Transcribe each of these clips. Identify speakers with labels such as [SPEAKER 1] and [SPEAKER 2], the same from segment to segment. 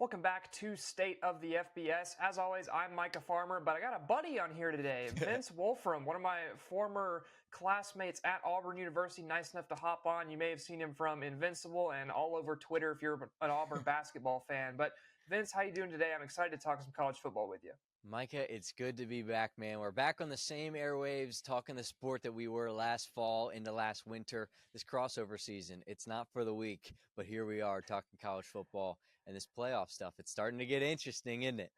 [SPEAKER 1] Welcome back to State of the FBS. As always, I'm Micah Farmer, but I got a buddy on here today, Vince Wolfram, one of my former classmates at Auburn University, nice enough to hop on. You may have seen him from Invincible and all over Twitter if you're an Auburn basketball fan. But Vince, how you doing today? I'm excited to talk some college football with you.
[SPEAKER 2] Micah, it's good to be back, man. We're back on the same airwaves, talking the sport that we were last fall into last winter. This crossover season, it's not for the weak, but here we are talking college football and this playoff stuff. It's starting to get interesting, isn't it?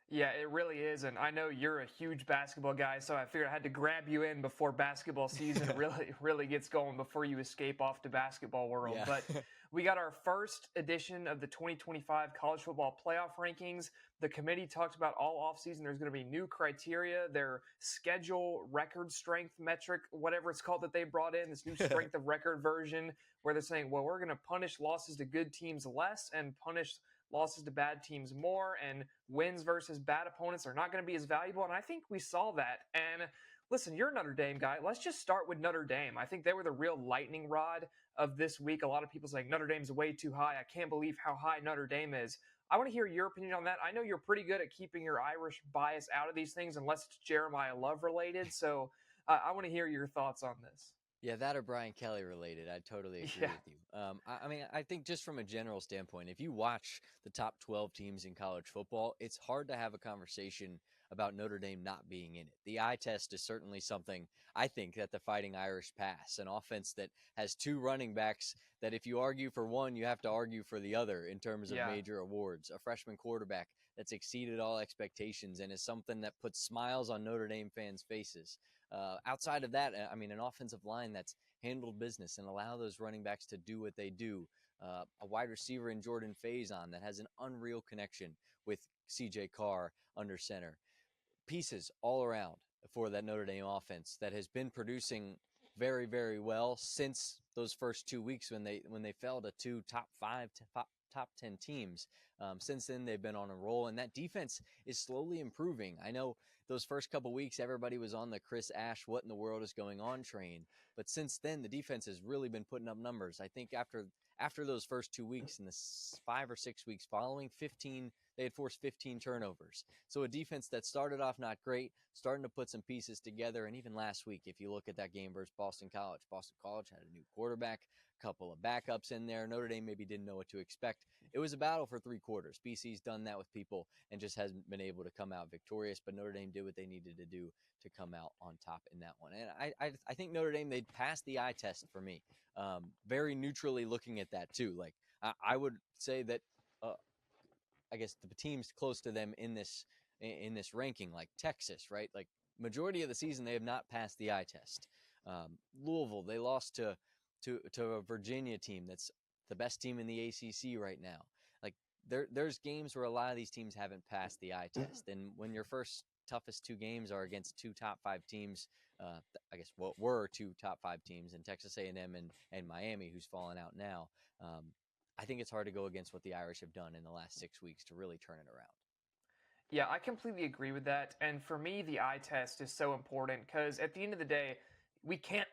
[SPEAKER 1] Yeah, it really is, and I know you're a huge basketball guy, so I figured I had to grab you in before basketball season really gets going, before you escape off to basketball world.
[SPEAKER 2] Yeah.
[SPEAKER 1] But we got our first edition of the 2025 college football playoff rankings. The committee talked about all offseason. There's going to be new criteria, their schedule, record strength metric, whatever it's called that they brought in, this new strength of record version, where they're saying, well, we're going to punish losses to good teams less and punish losses to bad teams more, and wins versus bad opponents are not going to be as valuable. And I think we saw that. And listen, you're a Notre Dame guy. Let's just start with Notre Dame. I think they were the real lightning rod of this week. A lot of people saying Notre Dame's way too high. I can't believe how high Notre Dame is. I want to hear your opinion on that. I know you're pretty good at keeping your Irish bias out of these things, unless it's Jeremiah Love related. So I want to hear your thoughts on this.
[SPEAKER 2] Yeah, that or Brian Kelly related. I totally agree with you. I mean, I think just from a general standpoint, if you watch the top 12 teams in college football, it's hard to have a conversation about Notre Dame not being in it. The eye test is certainly something I think that the Fighting Irish pass, an offense that has two running backs that if you argue for one, you have to argue for the other in terms of major awards. A freshman quarterback that's exceeded all expectations and is something that puts smiles on Notre Dame fans' faces. Outside of that, I mean, an offensive line that's handled business and allow those running backs to do what they do. A wide receiver in Jordan Faison that has an unreal connection with CJ Carr under center. Pieces all around for that Notre Dame offense that has been producing very, very well since those first 2 weeks when they fell to two top 10 teams. Since then, they've been on a roll, and that defense is slowly improving. I know those first couple weeks, everybody was on the Chris Ash, what in the world is going on train. But since then, the defense has really been putting up numbers. I think after those first 2 weeks, in the 5 or 6 weeks following, they had forced 15 turnovers. So a defense that started off not great, starting to put some pieces together. And even last week, if you look at that game versus Boston College had a new quarterback, a couple of backups in there. Notre Dame maybe didn't know what to expect. It was a battle for 3 quarters. BC's done that with people and just hasn't been able to come out victorious, but Notre Dame did what they needed to do to come out on top in that one. And I think Notre Dame, they'd pass the eye test for me. Very neutrally looking at that too. Like I would say that I guess the teams close to them in this ranking, like Texas, right? Like majority of the season, they have not passed the eye test. Louisville, they lost to a Virginia team that's the best team in the ACC right now. Like there's games where a lot of these teams haven't passed the eye test, and when your first toughest 2 games are against 2 top 5 teams, I guess what were 2 top 5 teams in Texas A&M and Miami, who's fallen out now. I think it's hard to go against what the Irish have done in the last 6 weeks to really turn it around.
[SPEAKER 1] Yeah, I completely agree with that. And for me, the eye test is so important because at the end of the day, we can't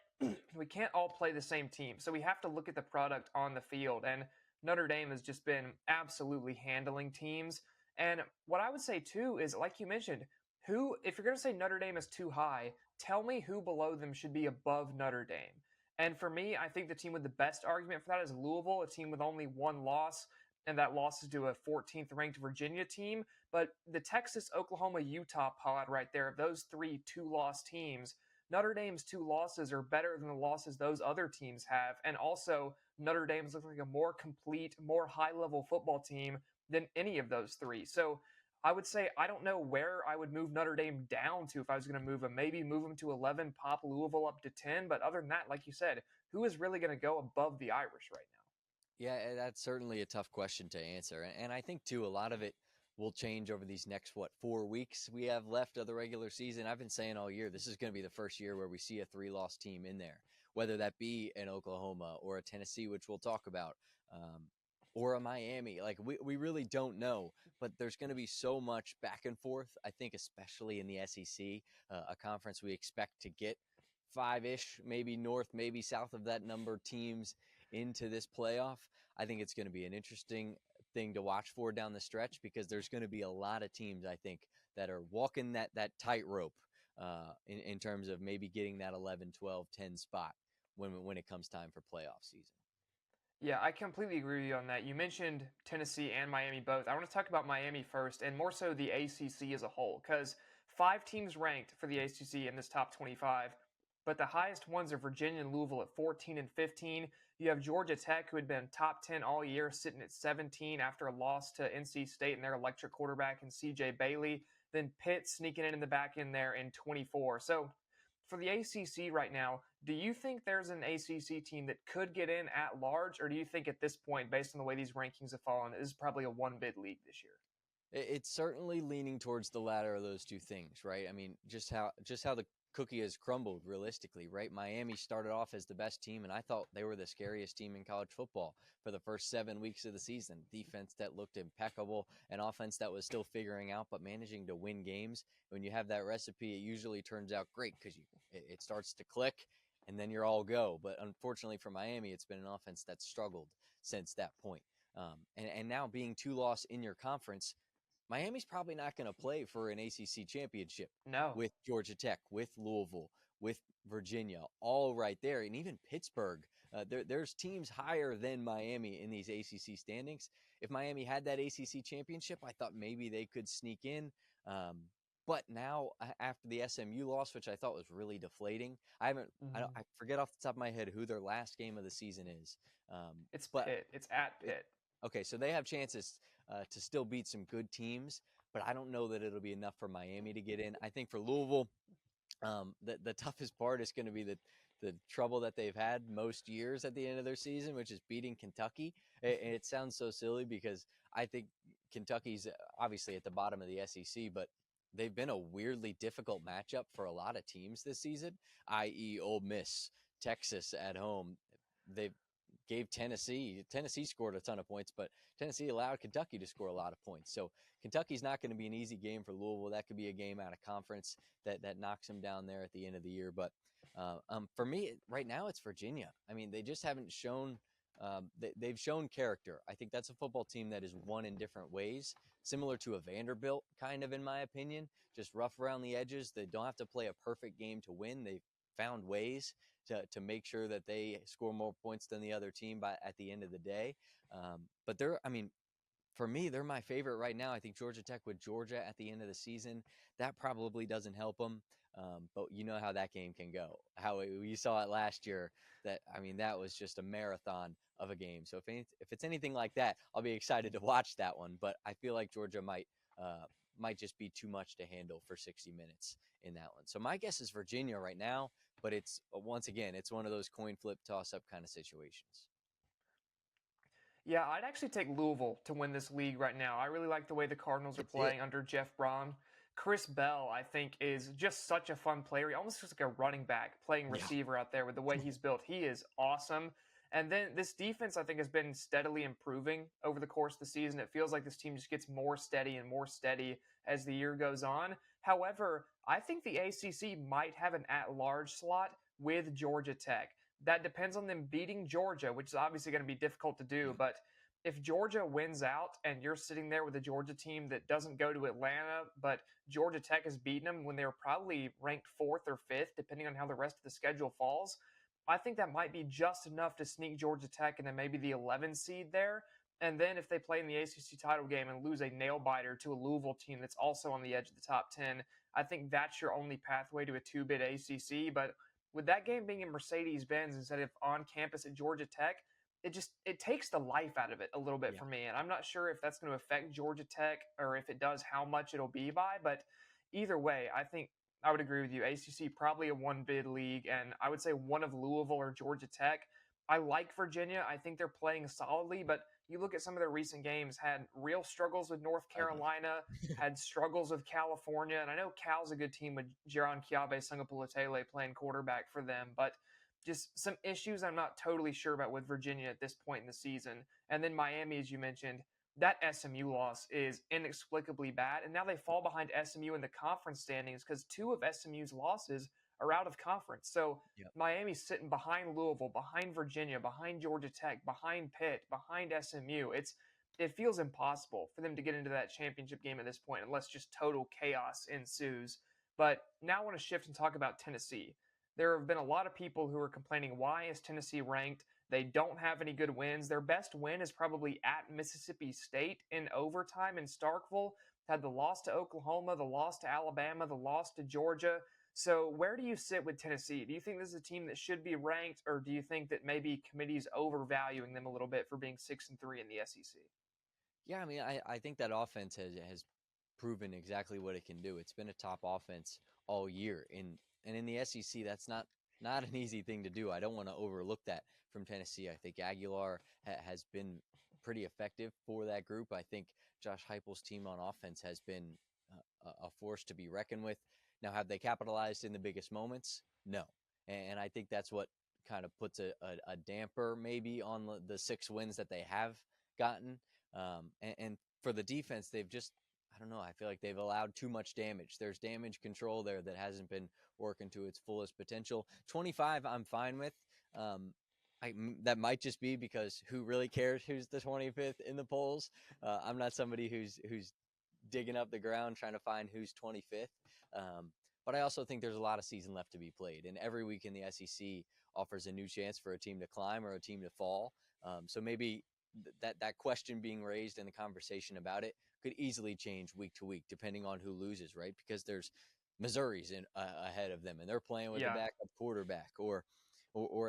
[SPEAKER 1] all play the same team. So we have to look at the product on the field. And Notre Dame has just been absolutely handling teams. And what I would say too is, like you mentioned, if you're going to say Notre Dame is too high, tell me who below them should be above Notre Dame. And for me, I think the team with the best argument for that is Louisville, a team with only 1 loss, and that loss is to a 14th ranked Virginia team. But the Texas, Oklahoma, Utah pod right there, of those 3 2-loss teams, Notre Dame's 2 losses are better than the losses those other teams have. And also, Notre Dame's looks like a more complete, more high-level football team than any of those 3. So I would say I don't know where I would move Notre Dame down to if I was going to move them. Maybe move them to 11, pop Louisville up to 10. But other than that, like you said, who is really going to go above the Irish right now?
[SPEAKER 2] Yeah, that's certainly a tough question to answer. And I think, too, a lot of it will change over these next, 4 weeks we have left of the regular season. I've been saying all year, this is going to be the first year where we see a 3-loss team in there, whether that be an Oklahoma or a Tennessee, which we'll talk about, or a Miami. Like we really don't know, but there's going to be so much back and forth. I think especially in the SEC, a conference we expect to get 5-ish, maybe north, maybe south of that number teams into this playoff. I think it's going to be an interesting thing to watch for down the stretch, because there's going to be a lot of teams, I think, that are walking that tightrope in terms of maybe getting that 11, 12, 10 spot when it comes time for playoff season.
[SPEAKER 1] Yeah, I completely agree with you on that. You mentioned Tennessee and Miami both. I want to talk about Miami first, and more so the ACC as a whole, because 5 teams ranked for the ACC in this top 25, but the highest ones are Virginia and Louisville at 14 and 15. You have Georgia Tech, who had been top 10 all year, sitting at 17 after a loss to NC State and their electric quarterback in CJ Bailey. Then Pitt sneaking in the back end there in 24. So for the ACC right now, do you think there's an ACC team that could get in at large, or do you think at this point, based on the way these rankings have fallen, this is probably a one-bid league this year?
[SPEAKER 2] It's certainly leaning towards the latter of those two things, right? I mean, just how the cookie has crumbled realistically, right? Miami started off as the best team, and I thought they were the scariest team in college football for the first 7 weeks of the season. Defense that looked impeccable, an offense that was still figuring out, but managing to win games. When you have that recipe, it usually turns out great because it starts to click, and then you're all go. But unfortunately for Miami, it's been an offense that's struggled since that point. And now being 2-loss in your conference, Miami's probably not going to play for an ACC championship
[SPEAKER 1] No.
[SPEAKER 2] with Georgia Tech, with Louisville, with Virginia, all right there, and even Pittsburgh. There's teams higher than Miami in these ACC standings. If Miami had that ACC championship, I thought maybe they could sneak in. But now, after the SMU loss, which I thought was really deflating, I forget off the top of my head who their last game of the season is.
[SPEAKER 1] It's Pitt. It's at Pitt.
[SPEAKER 2] Okay, so they have chances to still beat some good teams, but I don't know that it'll be enough for Miami to get in. I think for Louisville, the toughest part is going to be the trouble that they've had most years at the end of their season, which is beating Kentucky. And it sounds so silly because I think Kentucky's obviously at the bottom of the SEC, but they've been a weirdly difficult matchup for a lot of teams this season, i.e. Ole Miss, Texas at home. They've gave Tennessee scored a ton of points, but Tennessee allowed Kentucky to score a lot of points. So Kentucky's not going to be an easy game for Louisville. That could be a game out of conference that knocks them down there at the end of the year. But for me, right now, it's Virginia. I mean, they just haven't shown they've shown character. I think that's a football team that is won in different ways, similar to a Vanderbilt, kind of, in my opinion, just rough around the edges. They don't have to play a perfect game to win. They've found ways to make sure that they score more points than the other team at the end of the day. But for me, they're my favorite right now. I think Georgia Tech with Georgia at the end of the season, that probably doesn't help them. But you know how that game can go. How you saw it last year. That was just a marathon of a game. So if it's anything like that, I'll be excited to watch that one. But I feel like Georgia might just be too much to handle for 60 minutes in that one. So my guess is Virginia right now, but it's once again, it's one of those coin flip toss up kind of situations.
[SPEAKER 1] Yeah, I'd actually take Louisville to win this league right now. I really like the way the Cardinals are playing under Jeff Braun. Chris Bell, I think, is just such a fun player. He almost looks like a running back playing receiver out there with the way he's built. He is awesome. And then this defense, I think, has been steadily improving over the course of the season. It feels like this team just gets more steady and more steady as the year goes on. However, I think the ACC might have an at-large slot with Georgia Tech. That depends on them beating Georgia, which is obviously going to be difficult to do. But if Georgia wins out and you're sitting there with a Georgia team that doesn't go to Atlanta, but Georgia Tech has beaten them when they were probably ranked 4th or 5th, depending on how the rest of the schedule falls, I think that might be just enough to sneak Georgia Tech and then maybe the 11 seed there. And then if they play in the ACC title game and lose a nail-biter to a Louisville team that's also on the edge of the top 10, I think that's your only pathway to a 2-bid ACC. But with that game being in Mercedes-Benz instead of on campus at Georgia Tech, it takes the life out of it a little bit for me. And I'm not sure if that's going to affect Georgia Tech or if it does, how much it'll be by. But either way, I think I would agree with you. ACC probably a 1-bid league, and I would say one of Louisville or Georgia Tech. I like Virginia. I think they're playing solidly, but you look at some of their recent games, had real struggles with North Carolina, had struggles with California, and I know Cal's a good team with Jaron Kiabe Sungapulutele playing quarterback for them, but just some issues I'm not totally sure about with Virginia at this point in the season. And then Miami, as you mentioned, that SMU loss is inexplicably bad, and now they fall behind SMU in the conference standings because 2 of SMU's losses are out of conference. So Miami's sitting behind Louisville, behind Virginia, behind Georgia Tech, behind Pitt, behind SMU. it feels impossible for them to get into that championship game at this point unless just total chaos ensues. But now I want to shift and talk about Tennessee. There have been a lot of people who are complaining, why is Tennessee ranked? They don't have any good wins. Their best win is probably at Mississippi State in overtime in Starkville. Had the loss to Oklahoma, the loss to Alabama, the loss to Georgia. So where do you sit with Tennessee? Do you think this is a team that should be ranked, or do you think that maybe committee's overvaluing them a little bit for being 6-3 in the SEC?
[SPEAKER 2] Yeah, I mean, I think that offense has proven exactly what it can do. It's been a top offense all year. And in the SEC, that's not an easy thing to do. I don't want to overlook that from Tennessee. I think Aguilar has been pretty effective for that group. I think Josh Heupel's team on offense has been a force to be reckoned with. Now, have they capitalized in the biggest moments? No. And I think that's what kind of puts a damper maybe on the 6 wins that they have gotten. And for the defense, they've just, I don't know, I feel like they've allowed too much damage. There's damage control there that hasn't been working to its fullest potential. 25, I'm fine with. That might just be because who really cares who's the 25th in the polls? I'm not somebody who's digging up the ground trying to find who's 25th. But I also think there's a lot of season left to be played. And every week in the SEC offers a new chance for a team to climb or a team to fall. So maybe that question being raised and the conversation about it could easily change week to week, depending on who loses, right? Because there's Missouri's ahead of them, and they're playing with a backup quarterback, or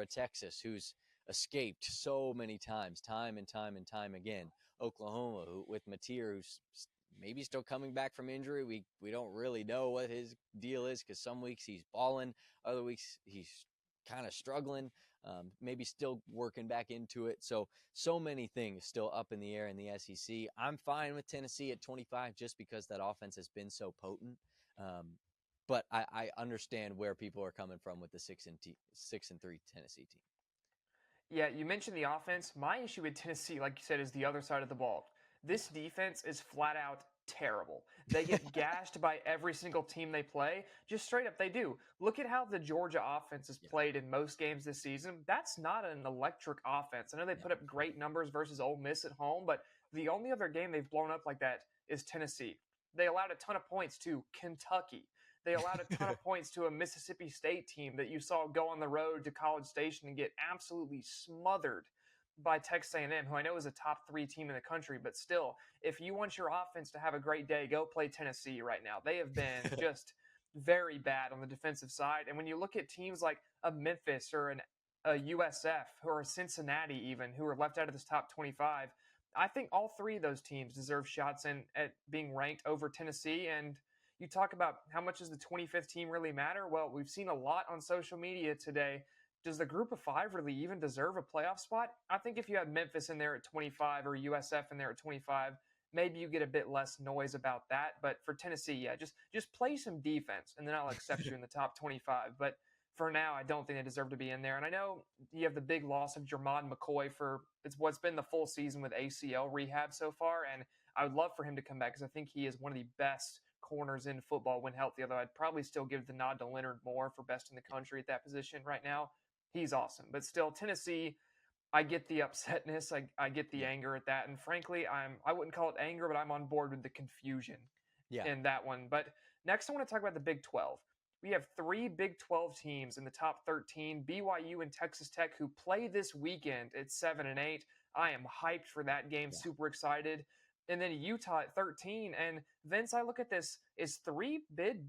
[SPEAKER 2] a Texas who's escaped so many times, time and time again. Oklahoma with Mateer, who's maybe still coming back from injury. We don't really know what his deal is because some weeks he's balling, other weeks he's kind of struggling, maybe still working back into it. So many things still up in the air in the SEC. I'm fine with Tennessee at 25 just because that offense has been so potent. But I understand where people are coming from with the 6-3 Tennessee team.
[SPEAKER 1] Yeah, you mentioned the offense. My issue with Tennessee, like you said, is the other side of the ball. This defense is flat out terrible. They get gashed by every single team they play. Just straight up, they do. Look at how the Georgia offense has played in most games this season. That's not an electric offense. I know they put up great numbers versus Ole Miss at home, but the only other game they've blown up like that is Tennessee. They allowed a ton of points to Kentucky. They allowed a ton of points to a Mississippi State team that you saw go on the road to College Station and get absolutely smothered by Texas A&M, who I know is a top 3 team in the country, but still, if you want your offense to have a great day, go play Tennessee right now. They have been just very bad on the defensive side. And when you look at teams like a Memphis or a USF or a Cincinnati even, who are left out of this top 25, I think all 3 of those teams deserve shots at being ranked over Tennessee. And you talk about how much does the 25th team really matter? Well, we've seen a lot on social media today. Does the group of 5 really even deserve a playoff spot? I think if you have Memphis in there at 25 or USF in there at 25, maybe you get a bit less noise about that. But for Tennessee, yeah, just play some defense, and then I'll accept you in the top 25. But for now, I don't think they deserve to be in there. And I know you have the big loss of Jermod McCoy for what's been the full season with ACL rehab so far, and I would love for him to come back because I think he is one of the best corners in football when healthy, although I'd probably still give the nod to Leonard Moore for best in the country at that position right now. He's awesome. But still, Tennessee, I get the upsetness. I get the anger at that. And frankly, I wouldn't call it anger, but I'm on board with the confusion in that one. But next, I want to talk about the Big 12. We have 3 Big 12 teams in the top 13, BYU and Texas Tech, who play this weekend at 7 and 8. I am hyped for that game, super excited. And then Utah at 13. And Vince, I look at this, is 3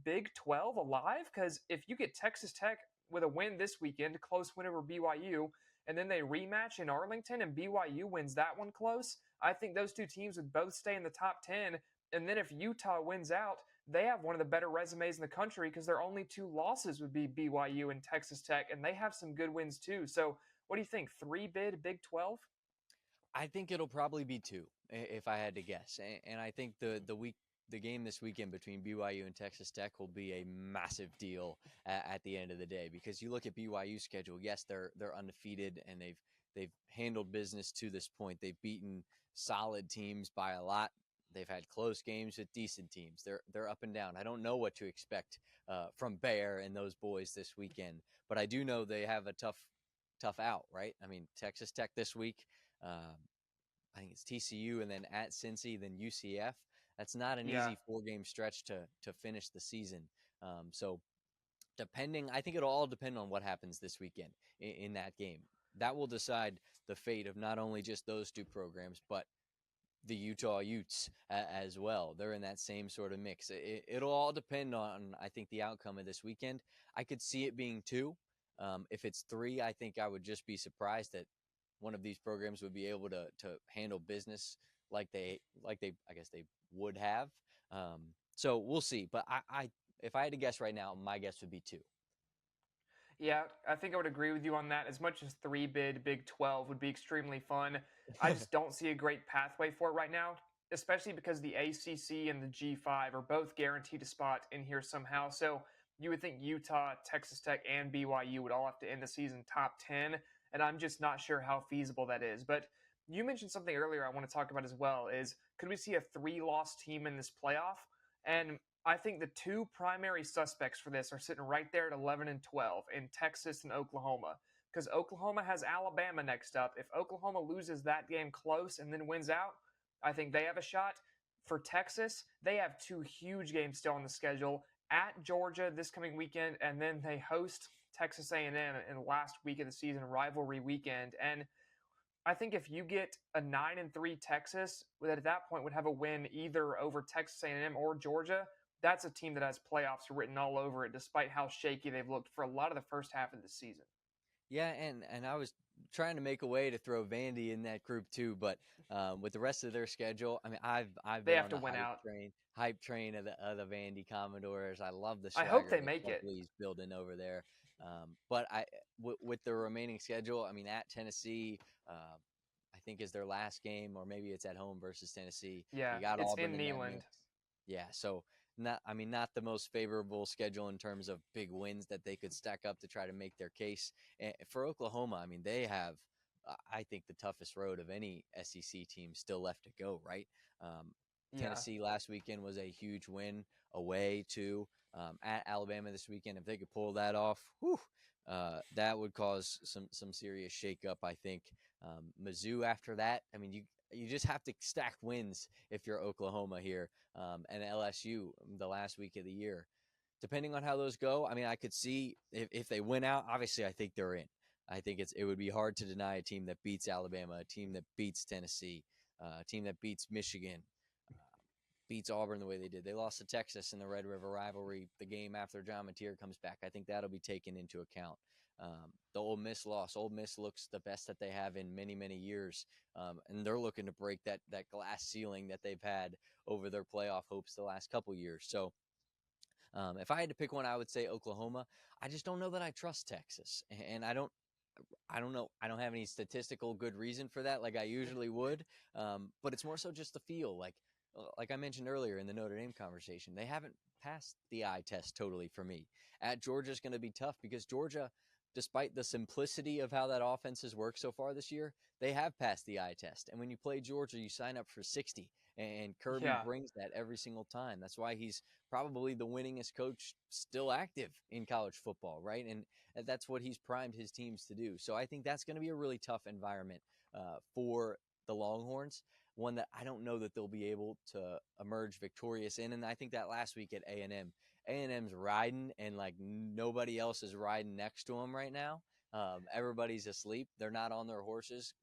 [SPEAKER 1] Big 12 alive? Because if you get Texas Tech with a win this weekend, a close win over BYU, and then they rematch in Arlington and BYU wins that one close, I think those 2 teams would both stay in the top 10. And then if Utah wins out, they have one of the better resumes in the country because their only 2 losses would be BYU and Texas Tech, and they have some good wins too. So what do you think, 3 Big 12?
[SPEAKER 2] I think it'll probably be 2, if I had to guess. And I think the game this weekend between BYU and Texas Tech will be a massive deal at the end of the day, because you look at BYU's schedule. Yes, they're undefeated and they've handled business to this point. They've beaten solid teams by a lot. They've had close games with decent teams. They're up and down. I don't know what to expect from Bayer and those boys this weekend, but I do know they have a tough out, right? I mean, Texas Tech this week. I think it's TCU, and then at Cincy, then UCF. That's not an
[SPEAKER 1] Yeah.
[SPEAKER 2] easy 4-game stretch to finish the season. So I think it'll all depend on what happens this weekend in that game. That will decide the fate of not only just those two programs, but the Utah Utes as well. They're in that same sort of mix. It'll all depend on, I think, the outcome of this weekend. I could see it being 2. If it's 3, I think I would just be surprised that one of these programs would be able to handle business like they I guess they would have. So we'll see. But I if I had to guess right now, my guess would be 2.
[SPEAKER 1] Yeah, I think I would agree with you on that. As much as 3-bid Big 12 would be extremely fun, I just don't see a great pathway for it right now, especially because the ACC and the G5 are both guaranteed a spot in here somehow. So you would think Utah, Texas Tech, and BYU would all have to end the season top 10, and I'm just not sure how feasible that is. But you mentioned something earlier I want to talk about as well is could we see a 3-loss team in this playoff? And I think the two primary suspects for this are sitting right there at 11 and 12 in Texas and Oklahoma. Because Oklahoma has Alabama next up. If Oklahoma loses that game close and then wins out, I think they have a shot. For Texas, they have 2 huge games still on the schedule at Georgia this coming weekend, and then they host Texas A&M in the last week of the season, rivalry weekend. And I think if you get a 9-3 Texas, that at that point would have a win either over Texas A&M or Georgia, that's a team that has playoffs written all over it, despite how shaky they've looked for a lot of the first half of the season.
[SPEAKER 2] Yeah, and I was trying to make a way to throw Vandy in that group too, but with the rest of their schedule, I mean, I've
[SPEAKER 1] They
[SPEAKER 2] been
[SPEAKER 1] have
[SPEAKER 2] on
[SPEAKER 1] to
[SPEAKER 2] the
[SPEAKER 1] win out.
[SPEAKER 2] hype train of the Vandy Commodores. I love the
[SPEAKER 1] I hope
[SPEAKER 2] swagger
[SPEAKER 1] they
[SPEAKER 2] that
[SPEAKER 1] make it.
[SPEAKER 2] Buckley's building over there. But with the remaining schedule, I mean, at Tennessee, I think is their last game, or maybe it's at home versus Tennessee.
[SPEAKER 1] Yeah,
[SPEAKER 2] You got
[SPEAKER 1] it's
[SPEAKER 2] Auburn
[SPEAKER 1] in
[SPEAKER 2] in that
[SPEAKER 1] Neyland.
[SPEAKER 2] mix. Yeah, so not the most favorable schedule in terms of big wins that they could stack up to try to make their case. And for Oklahoma, I mean, they have, I think, the toughest road of any SEC team still left to go, right? Um,
[SPEAKER 1] Yeah.
[SPEAKER 2] Tennessee last weekend was a huge win away to at Alabama this weekend. If they could pull that off, whew, that would cause some serious shakeup, I think. Mizzou after that, I mean, you just have to stack wins if you're Oklahoma here, and LSU the last week of the year. Depending on how those go, I mean, I could see if they win out, obviously I think they're in. I think it would be hard to deny a team that beats Alabama, a team that beats Tennessee, a team that beats Michigan, beats Auburn the way they did. They lost to Texas in the Red River rivalry, the game after John Mateer comes back. I think that'll be taken into account. The Ole Miss loss. Ole Miss looks the best that they have in many, many years, and they're looking to break that glass ceiling that they've had over their playoff hopes the last couple years. So if I had to pick one, I would say Oklahoma. I just don't know that I trust Texas, and I don't know. I don't have any statistical good reason for that, like I usually would. But it's more so just the feel. Like I mentioned earlier in the Notre Dame conversation, they haven't passed the eye test totally for me. At Georgia is going to be tough because Georgia, despite the simplicity of how that offense has worked so far this year, they have passed the eye test. And when you play Georgia, you sign up for 60. And Kirby
[SPEAKER 1] Yeah.
[SPEAKER 2] brings that every single time. That's why he's probably the winningest coach still active in college football, right? And that's what he's primed his teams to do. So I think that's going to be a really tough environment for the Longhorns, one that I don't know that they'll be able to emerge victorious in. And I think that last week at A&M, A&M's riding, and like nobody else is riding next to them right now. Everybody's asleep. They're not on their horses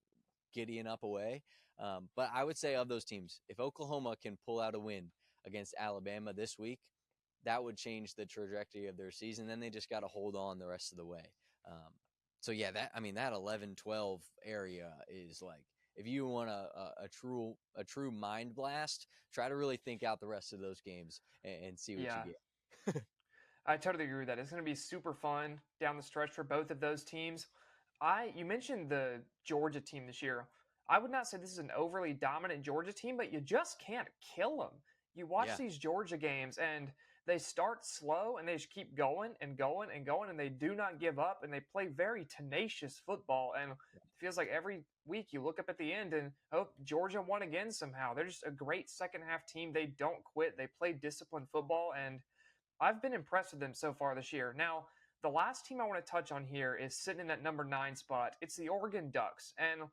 [SPEAKER 2] giddying up away. But I would say of those teams, if Oklahoma can pull out a win against Alabama this week, that would change the trajectory of their season. Then they just got to hold on the rest of the way. So yeah, that 11-12 area is like, if you want a true mind blast, try to really think out the rest of those games and see what you
[SPEAKER 1] Yeah.
[SPEAKER 2] get.
[SPEAKER 1] I totally agree with that. It's going to be super fun down the stretch for both of those teams. You mentioned the Georgia team this year. I would not say this is an overly dominant Georgia team, but you just can't kill them. You watch
[SPEAKER 2] Yeah.
[SPEAKER 1] these Georgia games and they start slow and they just keep going and going and going and they do not give up and they play very tenacious football. And it feels like every week you look up at the end and oh, Georgia won again somehow. They're just a great second half team. They don't quit. They play disciplined football, and I've been impressed with them so far this year. Now, the last team I want to touch on here is sitting in that number 9 spot. It's the Oregon Ducks. And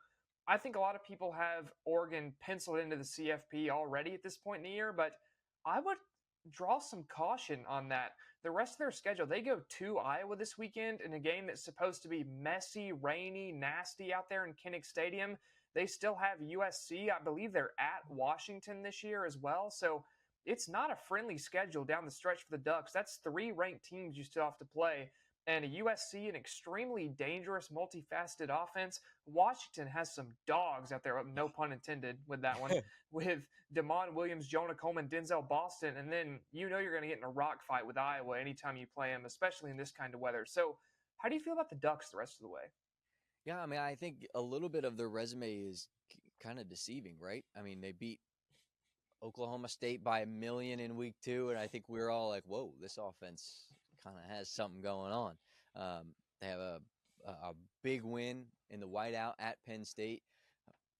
[SPEAKER 1] I think a lot of people have Oregon penciled into the CFP already at this point in the year, but I would draw some caution on that. The rest of their schedule, they go to Iowa this weekend in a game that's supposed to be messy, rainy, nasty out there in Kinnick Stadium. They still have USC. I believe they're at Washington this year as well. So it's not a friendly schedule down the stretch for the Ducks. That's three ranked teams you still have to play. And a USC, an extremely dangerous, multifaceted offense. Washington has some dogs out there, no pun intended with that one, with Damon Williams, Jonah Coleman, Denzel Boston, and then you know you're going to get in a rock fight with Iowa anytime you play them, especially in this kind of weather. So how do you feel about the Ducks the rest of the way?
[SPEAKER 2] Yeah, I mean, I think a little bit of their resume is kind of deceiving, right? I mean, they beat Oklahoma State by 1,000,000 in week 2, and I think we were all like, whoa, this offense kind of has something going on. They have a big win in the whiteout at Penn State,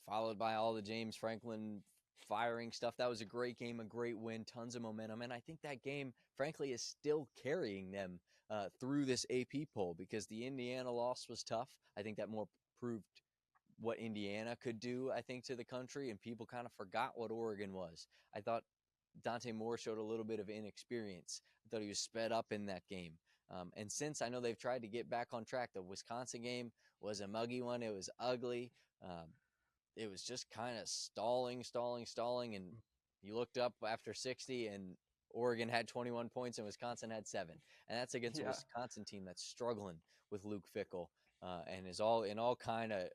[SPEAKER 2] followed by all the James Franklin firing stuff. That was a great game, a great win, tons of momentum. And I think that game, frankly, is still carrying them through this AP poll, because the Indiana loss was tough. I think that more proved what Indiana could do, I think, to the country, and people kind of forgot what Oregon was. I thought Dante Moore showed a little bit of inexperience. I thought he was sped up in that game. And since I know they've tried to get back on track, the Wisconsin game was a muggy one. It was ugly. It was just kind of stalling. And you looked up after 60 and Oregon had 21 points and Wisconsin had 7. And that's against a Wisconsin team that's struggling with Luke Fickell and is all in all kind of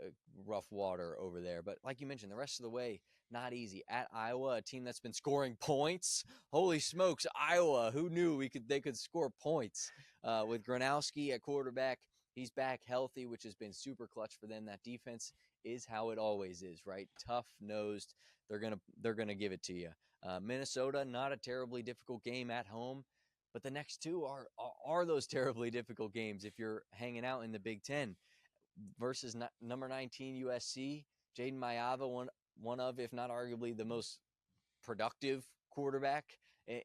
[SPEAKER 2] rough water over there. But like you mentioned, the rest of the way, not easy. At Iowa, a team that's been scoring points. Holy smokes, Iowa! Who knew they could score points with Gronowski at quarterback? He's back healthy, which has been super clutch for them. That defense is how it always is, right? Tough-nosed. They're gonna give it to you. Minnesota, not a terribly difficult game at home, but the next two are those terribly difficult games if you're hanging out in the Big Ten. Versus number 19 USC, Jaden Mayava, one of, if not arguably, the most productive quarterback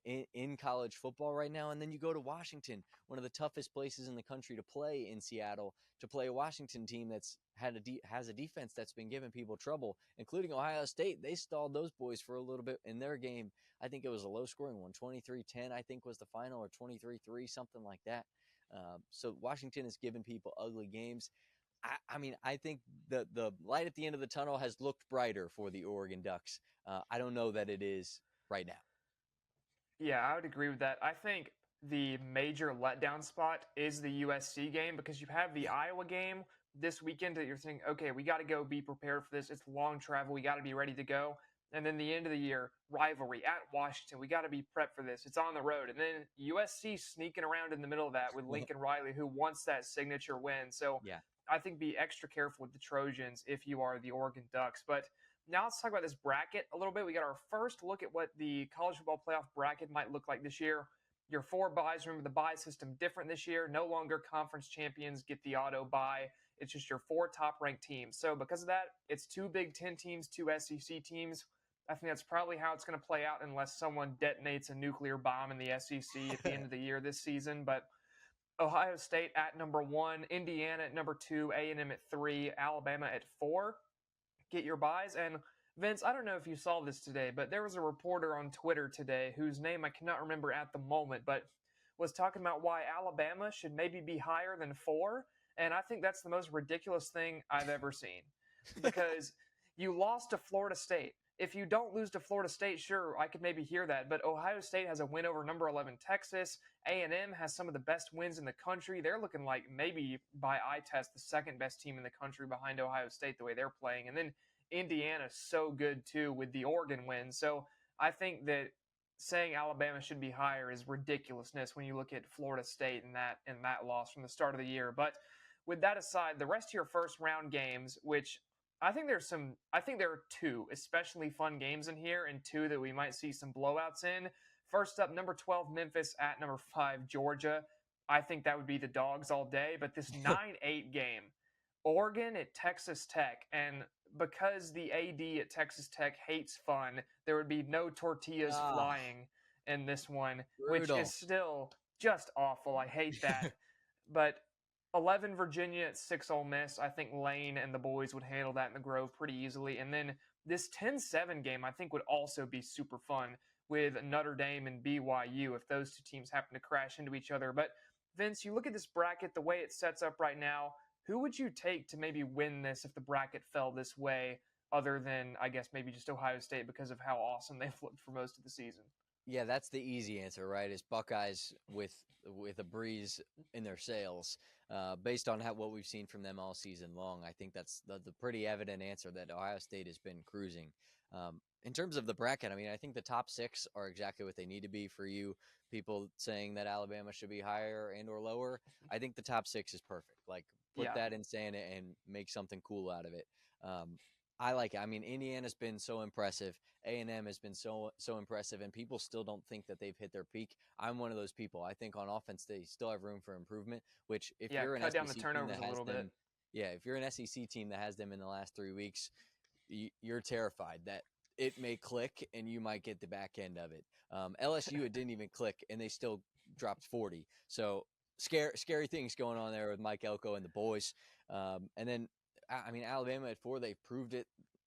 [SPEAKER 2] in college football right now. And then you go to Washington, one of the toughest places in the country to play in Seattle, to play a Washington team that's has a defense that's been giving people trouble, including Ohio State. They stalled those boys for a little bit in their game. I think it was a low-scoring one, 23-10, I think was the final, or 23-3, something like that. So Washington is giving people ugly games. I mean, I think the light at the end of the tunnel has looked brighter for the Oregon Ducks. I don't know that it is right now.
[SPEAKER 1] Yeah, I would agree with that. I think the major letdown spot is the USC game, because you have the Iowa game this weekend that you're thinking, okay, we got to go be prepared for this. It's long travel. We got to be ready to go. And then the end of the year, rivalry at Washington. We got to be prepped for this. It's on the road. And then USC sneaking around in the middle of that with Lincoln Riley, who wants that signature win. So yeah, I think be extra careful with the Trojans if you are the Oregon Ducks. But now let's talk about this bracket a little bit. We got our first look at what the college football playoff bracket might look like this year. Your 4 byes. Remember, the bye system different this year. No longer conference champions get the auto bye. It's just your 4 top-ranked teams. So because of that, it's 2 Big Ten teams, 2 SEC teams. I think that's probably how it's going to play out, unless someone detonates a nuclear bomb in the SEC at the end of the year this season. But Ohio State at number 1, Indiana at number 2, A&M at 3, Alabama at 4. Get your byes. And Vince, I don't know if you saw this today, but there was a reporter on Twitter today whose name I cannot remember at the moment, but was talking about why Alabama should maybe be higher than 4. And I think that's the most ridiculous thing I've ever seen, because you lost to Florida State. If you don't lose to Florida State, sure, I could maybe hear that. But Ohio State has a win over number 11 Texas. A&M has some of the best wins in the country. They're looking like maybe by eye test the second best team in the country behind Ohio State the way they're playing. And then Indiana's so good too with the Oregon win. So I think that saying Alabama should be higher is ridiculousness when you look at Florida State and that loss from the start of the year. But with that aside, the rest of your first round games, which I think there are 2 especially fun games in here, and 2 that we might see some blowouts in. First up, number 12 Memphis at number 5 Georgia. I think that would be the dogs all day. But this 9-8 game, Oregon at Texas Tech, and because the AD at Texas Tech hates fun, there would be no tortillas flying in this one, brutal. Which is still just awful. I hate that. But 11 Virginia, 6 Ole Miss. I think Lane and the boys would handle that in the Grove pretty easily. And then this 10-7 game, I think, would also be super fun with Notre Dame and BYU if those two teams happen to crash into each other. But Vince, you look at this bracket, the way it sets up right now, who would you take to maybe win this if the bracket fell this way, other than, I guess, maybe just Ohio State because of how awesome they've looked for most of the season?
[SPEAKER 2] Yeah, that's the easy answer, right? Is Buckeyes with a breeze in their sails, based on what we've seen from them all season long. I think that's the pretty evident answer that Ohio State has been cruising. In terms of the bracket, I mean, I think the top 6 are exactly what they need to be for you. People saying that Alabama should be higher and or lower, I think the top 6 is perfect. Like, put
[SPEAKER 1] Yeah.
[SPEAKER 2] that in sand and make something cool out of it. I like it. I mean, Indiana's been so impressive. A&M has been so impressive, and people still don't think that they've hit their peak. I'm one of those people. I think on offense they still have room for improvement. Which, if
[SPEAKER 1] Yeah,
[SPEAKER 2] you're an
[SPEAKER 1] cut down the
[SPEAKER 2] SEC team
[SPEAKER 1] turnovers
[SPEAKER 2] that
[SPEAKER 1] a
[SPEAKER 2] has
[SPEAKER 1] little bit.
[SPEAKER 2] them, yeah, if you're an SEC team that has them in the last 3 weeks, you're terrified that it may click and you might get the back end of it. LSU, it didn't even click, and they still dropped 40. So scary things going on there with Mike Elko and the boys. And then, I mean, Alabama at 4, they proved it.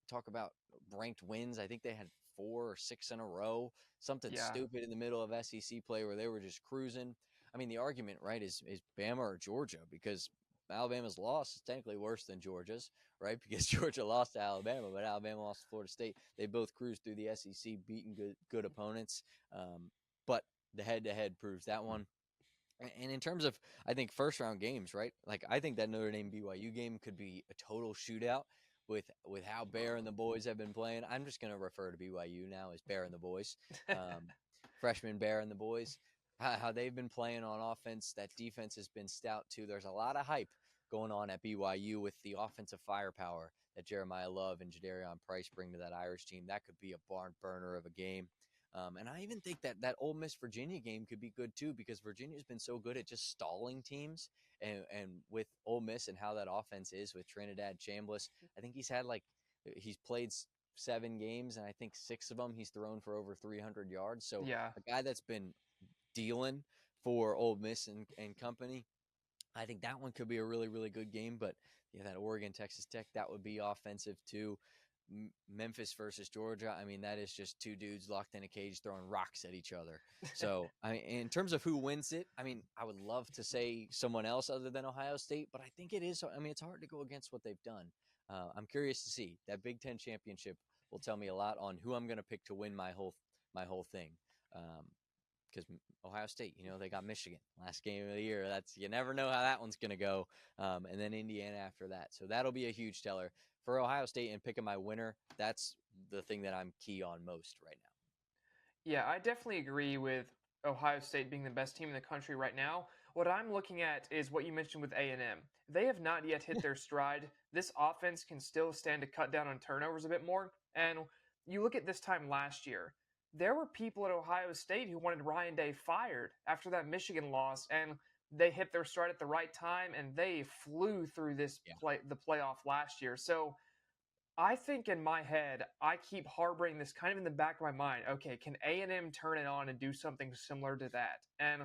[SPEAKER 2] Talk about ranked wins. I think they had 4 or 6 in a row, something
[SPEAKER 1] Yeah.
[SPEAKER 2] stupid in the middle of SEC play where they were just cruising. I mean, the argument, right, is Bama or Georgia, because Alabama's loss is technically worse than Georgia's, right? Because Georgia lost to Alabama, but Alabama lost to Florida State. They both cruised through the SEC, beating good opponents. But the head-to-head proves that one. And in terms of, I think, first round games, right? Like, I think that Notre Dame BYU game could be a total shootout with how Bear and the boys have been playing. I'm just going to refer to BYU now as Bear and the boys. Freshman Bear and the boys, how they've been playing on offense. That defense has been stout too. There's a lot of hype going on at BYU with the offensive firepower that Jeremiah Love and Jadarian Price bring to that Irish team. That could be a barn burner of a game. And I even think that Ole Miss Virginia game could be good too, because Virginia's been so good at just stalling teams, and with Ole Miss and how that offense is with Trinidad Chambliss, I think he's played 7 games, and I think 6 of them he's thrown for over 300 yards. So
[SPEAKER 1] Yeah.
[SPEAKER 2] a guy that's been dealing for Ole Miss and company, I think that one could be a really, really good game. But yeah, that Oregon Texas Tech, that would be offensive too. Memphis versus Georgia, I mean, that is just 2 dudes locked in a cage throwing rocks at each other. So, I mean, in terms of who wins it, I mean, I would love to say someone else other than Ohio State, but I think it is. I mean, it's hard to go against what they've done. I'm curious to see. That Big Ten championship will tell me a lot on who I'm going to pick to win my whole thing. Because Ohio State, they got Michigan last game of the year. You never know how that one's going to go. And then Indiana after that. So that'll be a huge teller. For Ohio State and picking my winner, that's the thing that I'm key on most right now.
[SPEAKER 1] Yeah, I definitely agree with Ohio State being the best team in the country right now. What I'm looking at is what you mentioned with A&M. They have not yet hit their stride. This offense can still stand to cut down on turnovers a bit more. And you look at this time last year, there were people at Ohio State who wanted Ryan Day fired after that Michigan loss, and they hit their stride at the right time, and they flew through the playoff last year. So I think in my head, I keep harboring this kind of in the back of my mind. Okay, can A&M turn it on and do something similar to that? And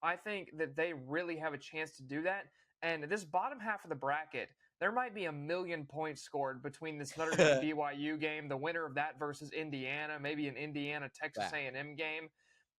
[SPEAKER 1] I think that they really have a chance to do that. And this bottom half of the bracket, there might be 1,000,000 points scored between this Notre Dame BYU game, the winner of that versus Indiana, maybe an Indiana Texas A&M game,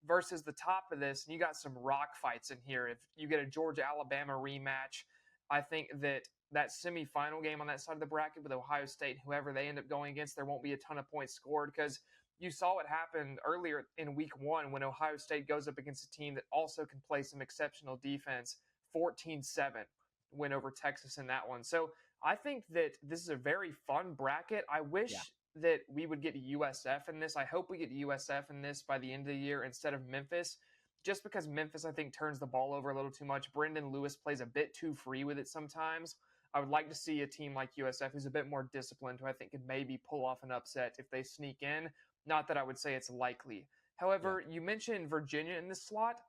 [SPEAKER 1] versus the top of this. And you got some rock fights in here. If you get a Georgia Alabama rematch, I think that semifinal game on that side of the bracket with Ohio State, whoever they end up going against, there won't be a ton of points scored, because you saw what happened earlier in week 1 when Ohio State goes up against a team that also can play some exceptional defense. 14-7 win over Texas in that one. So I think that this is a very fun bracket. I wish that we would get USF in this. I hope we get USF in this by the end of the year instead of Memphis, just because Memphis, I think, turns the ball over a little too much. Brendan Lewis plays a bit too free with it sometimes. I would like to see a team like USF who's a bit more disciplined, who I think could maybe pull off an upset if they sneak in. Not that I would say it's likely. However, you mentioned Virginia in this slot.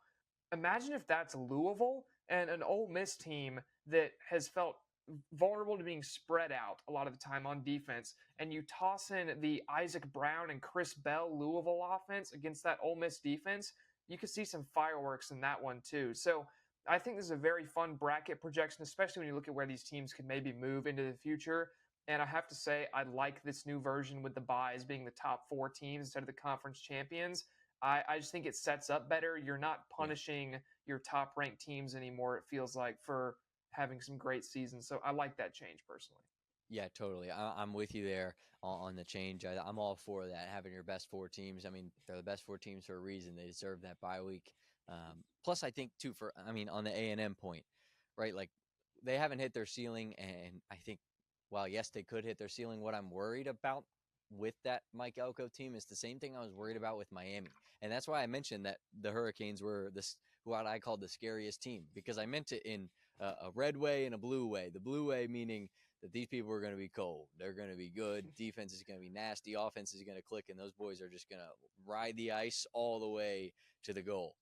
[SPEAKER 1] Imagine if that's Louisville and an Ole Miss team that has felt vulnerable to being spread out a lot of the time on defense, and you toss in the Isaac Brown and Chris Bell Louisville offense against that Ole Miss defense, you could see some fireworks in that one too. So I think this is a very fun bracket projection, especially when you look at where these teams could maybe move into the future. And I have to say, I like this new version with the buys being the top 4 teams instead of the conference champions. I just think it sets up better. You're not
[SPEAKER 2] Yeah.
[SPEAKER 1] punishing your top ranked teams anymore, it feels like, for having some great seasons. So I like that change personally.
[SPEAKER 2] Yeah, totally. I'm with you there on the change. I'm all for that, having your best 4 teams. I mean, they're the best 4 teams for a reason. They deserve that bye week. Plus, I think, too, on the A&M point, right? Like, they haven't hit their ceiling. And I think, while, yes, they could hit their ceiling, what I'm worried about with that Mike Elko team is the same thing I was worried about with Miami. And that's why I mentioned that the Hurricanes were what I called the scariest team, because I meant it in a red way and a blue way. The blue way meaning that these people are going to be cold. They're going to be good. Defense is going to be nasty. Offense is going to click, and those boys are just going to ride the ice all the way to the goal.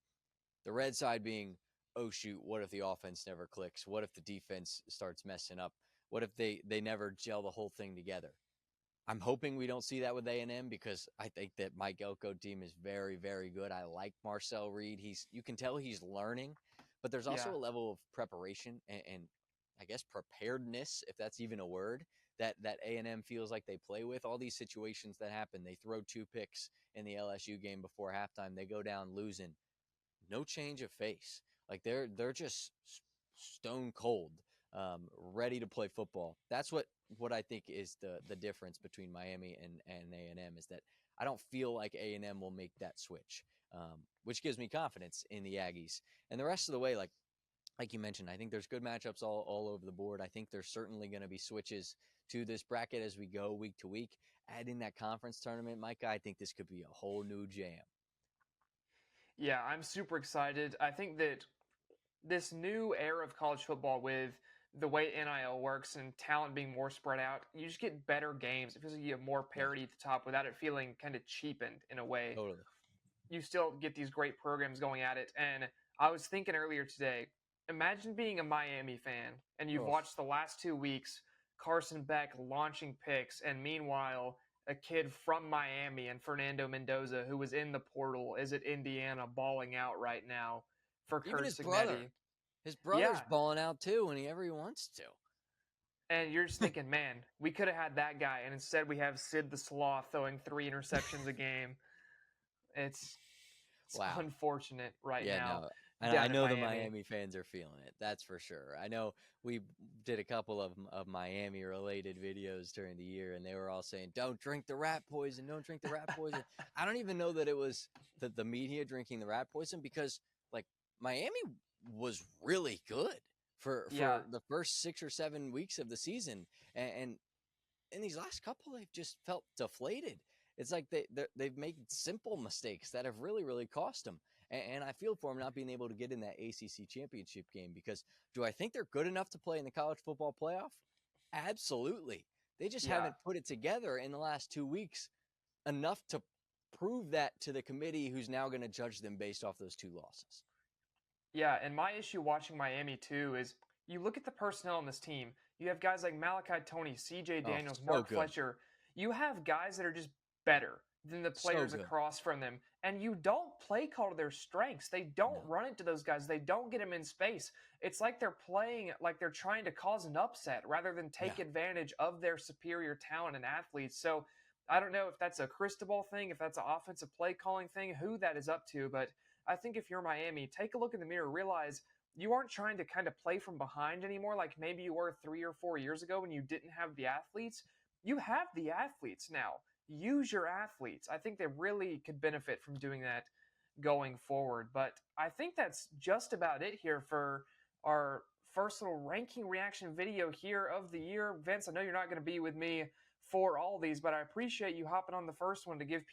[SPEAKER 2] The red side being, oh, shoot, what if the offense never clicks? What if the defense starts messing up? What if they never gel the whole thing together? I'm hoping we don't see that with A&M, because I think that Mike Elko team is very, very good. I like Marcel Reed. You can tell he's learning, but there's also
[SPEAKER 1] Yeah.
[SPEAKER 2] a level of preparation and I guess preparedness, if that's even a word, that A&M feels like they play with. All these situations that happen, they throw 2 picks in the LSU game before halftime. They go down losing. No change of face. Like, they're just stone cold, ready to play football. That's what I think is the difference between Miami and A&M, is that I don't feel like A&M will make that switch, which gives me confidence in the Aggies. And the rest of the way, like you mentioned, I think there's good matchups all over the board. I think there's certainly going to be switches to this bracket as we go week to week. Adding that conference tournament, Micah, I think this could be a whole new jam.
[SPEAKER 1] Yeah, I'm super excited. I think that this new era of college football, with the way NIL works and talent being more spread out, you just get better games. It feels like you have more
[SPEAKER 2] Yeah,
[SPEAKER 1] parity at the top without it feeling kind of cheapened in a way.
[SPEAKER 2] totally.
[SPEAKER 1] You still get these great programs going at it. And I was thinking earlier today, imagine being a Miami fan and you've
[SPEAKER 2] Oh,
[SPEAKER 1] watched the last 2 weeks, Carson Beck launching picks, and meanwhile, a kid from Miami and Fernando Mendoza, who was in the portal, is at Indiana balling out right now for
[SPEAKER 2] even
[SPEAKER 1] Kurt
[SPEAKER 2] his brother.
[SPEAKER 1] Signetti.
[SPEAKER 2] His
[SPEAKER 1] Yeah.
[SPEAKER 2] brother's balling out too whenever he wants to.
[SPEAKER 1] And you're just thinking, man, we could have had that guy, and instead we have Sid the Sloth throwing 3 interceptions a game. It's
[SPEAKER 2] Wow.
[SPEAKER 1] unfortunate right
[SPEAKER 2] Yeah,
[SPEAKER 1] now
[SPEAKER 2] no. And I
[SPEAKER 1] down in
[SPEAKER 2] know the
[SPEAKER 1] Miami.
[SPEAKER 2] Miami fans are feeling it. That's for sure. I know we did a couple of Miami related videos during the year, and they were all saying, "Don't drink the rat poison. Don't drink the rat poison." I don't even know that it was the media drinking the rat poison, because like Miami was really good for
[SPEAKER 1] Yeah.
[SPEAKER 2] the first 6 or 7 weeks of the season, and in these last couple, they've just felt deflated. It's like they've made simple mistakes that have really cost them. And I feel for them not being able to get in that ACC championship game, because do I think they're good enough to play in the college football playoff? Absolutely. They just
[SPEAKER 1] Yeah.
[SPEAKER 2] haven't put it together in the last 2 weeks enough to prove that to the committee, who's now going to judge them based off those 2 losses.
[SPEAKER 1] Yeah, and my issue watching Miami too is you look at the personnel on this team. You have guys like Malachi Tony, CJ
[SPEAKER 2] Oh,
[SPEAKER 1] Daniels,
[SPEAKER 2] so
[SPEAKER 1] Mark
[SPEAKER 2] good.
[SPEAKER 1] Fletcher. You have guys that are just better than the
[SPEAKER 2] So
[SPEAKER 1] players
[SPEAKER 2] good.
[SPEAKER 1] across from them. And you don't play call to their strengths. They don't
[SPEAKER 2] No.
[SPEAKER 1] run into those guys. They don't get them in space. It's like they're playing like they're trying to cause an upset rather than take
[SPEAKER 2] Yeah.
[SPEAKER 1] advantage of their superior talent and athletes. So I don't know if that's a Cristobal thing, if that's an offensive play calling thing, who that is up to, but I think if you're Miami, take a look in the mirror, realize you aren't trying to kind of play from behind anymore like maybe you were 3 or 4 years ago when you didn't have the athletes. You have the athletes now. Use your athletes. I think they really could benefit from doing that going forward. But I think that's just about it here for our first little ranking reaction video here of the year. Vince, I know you're not going to be with me for all these, but I appreciate you hopping on the first one to give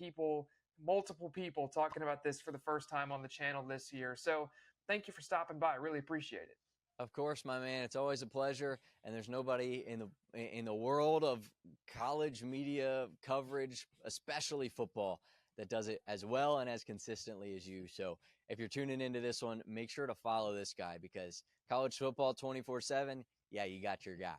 [SPEAKER 1] multiple people talking about this for the first time on the channel this year. So thank you for stopping by. I really appreciate it.
[SPEAKER 2] Of course, my man. It's always a pleasure, and there's nobody in the world of college media coverage, especially football, that does it as well and as consistently as you. So if you're tuning into this one, make sure to follow this guy, because college football 24/7, yeah, you got your guy.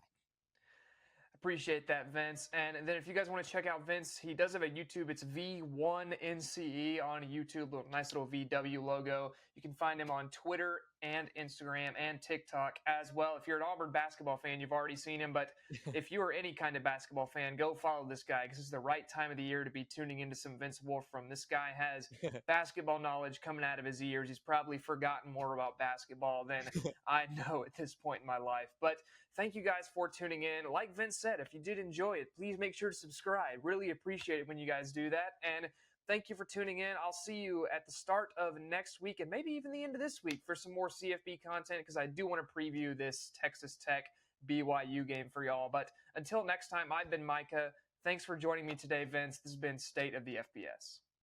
[SPEAKER 1] Appreciate that, Vince. And then if you guys want to check out Vince, he does have a YouTube. It's V1NCE on YouTube, nice little VW logo. You can find him on Twitter and Instagram and TikTok as well. If you're an Auburn basketball fan, you've already seen him. But if you are any kind of basketball fan, go follow this guy because it's the right time of the year to be tuning into some Vince Wolfram. This guy has basketball knowledge coming out of his ears. He's probably forgotten more about basketball than I know at this point in my life. But thank you guys for tuning in. Like Vince said, if you did enjoy it, please make sure to subscribe. Really appreciate it when you guys do that. And thank you for tuning in. I'll see you at the start of next week and maybe even the end of this week for some more CFB content because I do want to preview this Texas Tech BYU game for y'all. But until next time, I've been Micah. Thanks for joining me today, Vince. This has been State of the FBS.